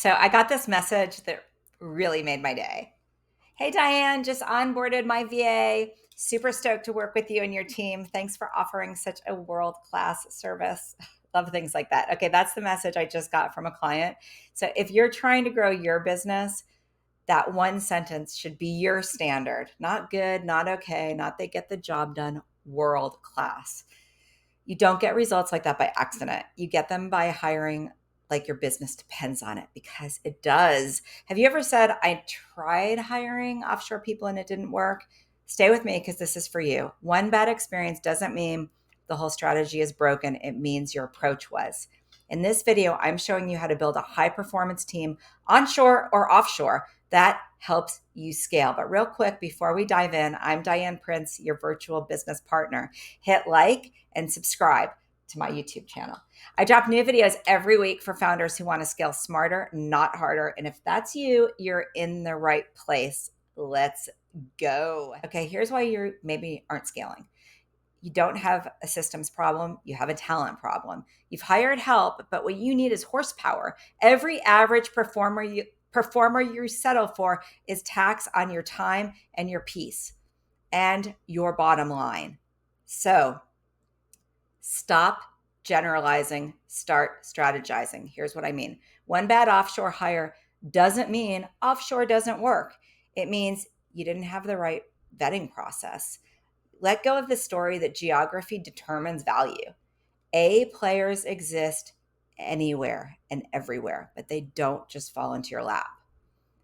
So I got this message that really made my day. Hey, Diane, just onboarded my VA. Super stoked to work with you and your team. Thanks for offering such a world class service. Love things like that. Okay, that's the message I just got from a client. So if you're trying to grow your business, that one sentence should be your standard. Not good, not okay, not they get the job done, world class. You don't get results like that by accident. You get them by hiring like your business depends on it, because it does. Have you ever said, I tried hiring offshore people and it didn't work? Stay with me because this is for you. One bad experience doesn't mean the whole strategy is broken. It means your approach was. In this video, I'm showing you how to build a high performance team onshore or offshore that helps you scale. But real quick, before we dive in, I'm Diane Prince, your virtual business partner. Hit like and subscribe to my YouTube channel. I drop new videos every week for founders who want to scale smarter, not harder. And if that's you, you're in the right place. Let's go. Okay, here's why you maybe aren't scaling. You don't have a systems problem, you have a talent problem. You've hired help, but what you need is horsepower. Every average performer you settle for is tax on your time and your peace and your bottom line. So stop generalizing, start strategizing. Here's what I mean. One bad offshore hire doesn't mean offshore doesn't work. It means you didn't have the right vetting process. Let go of the story that geography determines value. A players exist anywhere and everywhere, but they don't just fall into your lap.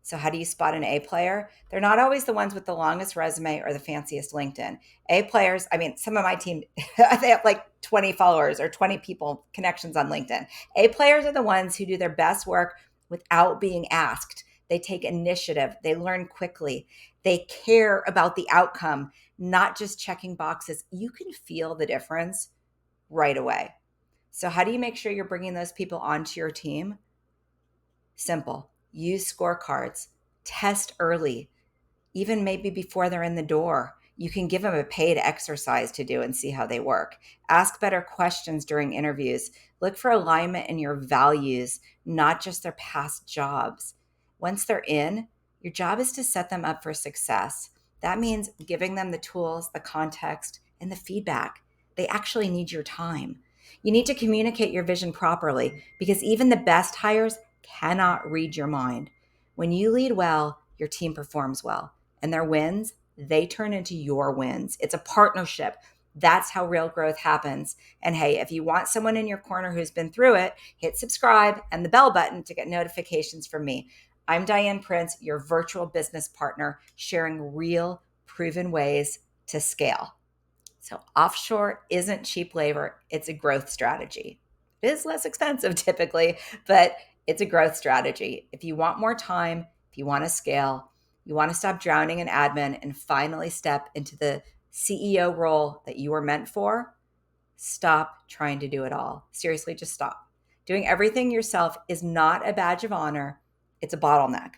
So how do you spot an A player? They're not always the ones with the longest resume or the fanciest LinkedIn. A players, I mean, some of my team, they have like 20 followers or 20 people connections on LinkedIn. A players are the ones who do their best work without being asked. They take initiative. They learn quickly. They care about the outcome, not just checking boxes. You can feel the difference right away. So how do you make sure you're bringing those people onto your team? Simple. Use scorecards. Test early, even maybe before they're in the door. You can give them a paid exercise to do and see how they work. Ask better questions during interviews. Look for alignment in your values, not just their past jobs. Once they're in, your job is to set them up for success. That means giving them the tools, the context, and the feedback. They actually need your time. You need to communicate your vision properly, because even the best hires cannot read your mind. When you lead well, your team performs well, and their wins, they turn into your wins. It's a partnership. That's how real growth happens. And hey, if you want someone in your corner who's been through it, hit subscribe and the bell button to get notifications from me. I'm Diane Prince, your virtual business partner, sharing real, proven ways to scale. So offshore isn't cheap labor, it's a growth strategy. It is less expensive typically, but it's a growth strategy. If you want more time, if you want to scale, you want to stop drowning in admin and finally step into the CEO role that you were meant for, stop trying to do it all. Seriously, just stop. Doing everything yourself is not a badge of honor, it's a bottleneck.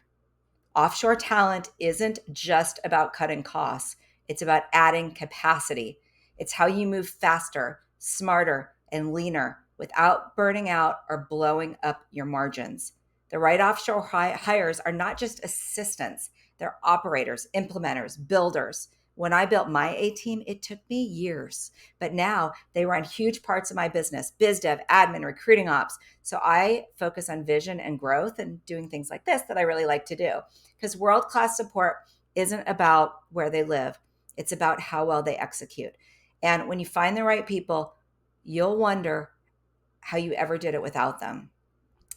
Offshore talent isn't just about cutting costs, it's about adding capacity. It's how you move faster, smarter, and leaner without burning out or blowing up your margins. The right offshore hires are not just assistants, they're operators, implementers, builders. When I built my A team, it took me years, but now they run huge parts of my business, biz dev, admin, recruiting ops. So I focus on vision and growth and doing things like this that I really like to do, because world-class support isn't about where they live. It's about how well they execute. And when you find the right people, you'll wonder how you ever did it without them.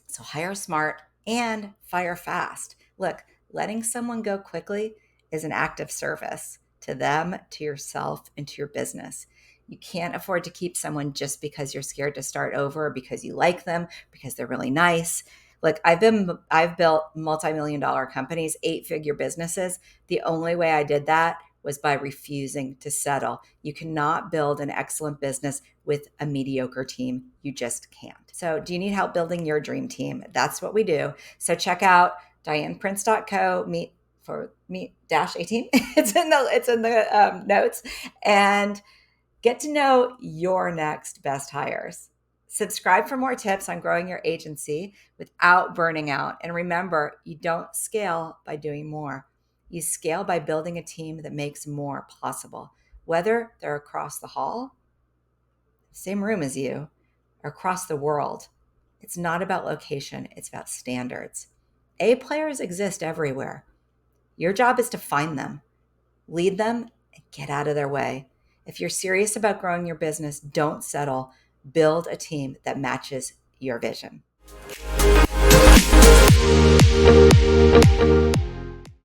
So hire smart and fire fast. Look, letting someone go quickly is an act of service to them, to yourself, and to your business. You can't afford to keep someone just because you're scared to start over, because you like them, because they're really nice. Look, I've built multi-million dollar companies, 8-figure businesses. The only way I did that was by refusing to settle. You cannot build an excellent business with a mediocre team. You just can't. So do you need help building your dream team? That's what we do. So check out dianeprince.co, meet-a-team. It's in the notes, and get to know your next best hires. Subscribe for more tips on growing your agency without burning out. And remember, you don't scale by doing more. You scale by building a team that makes more possible, whether they're across the hall, same room as you, or across the world. It's not about location, it's about standards. A players exist everywhere. Your job is to find them, lead them, and get out of their way. If you're serious about growing your business, don't settle. Build a team that matches your vision.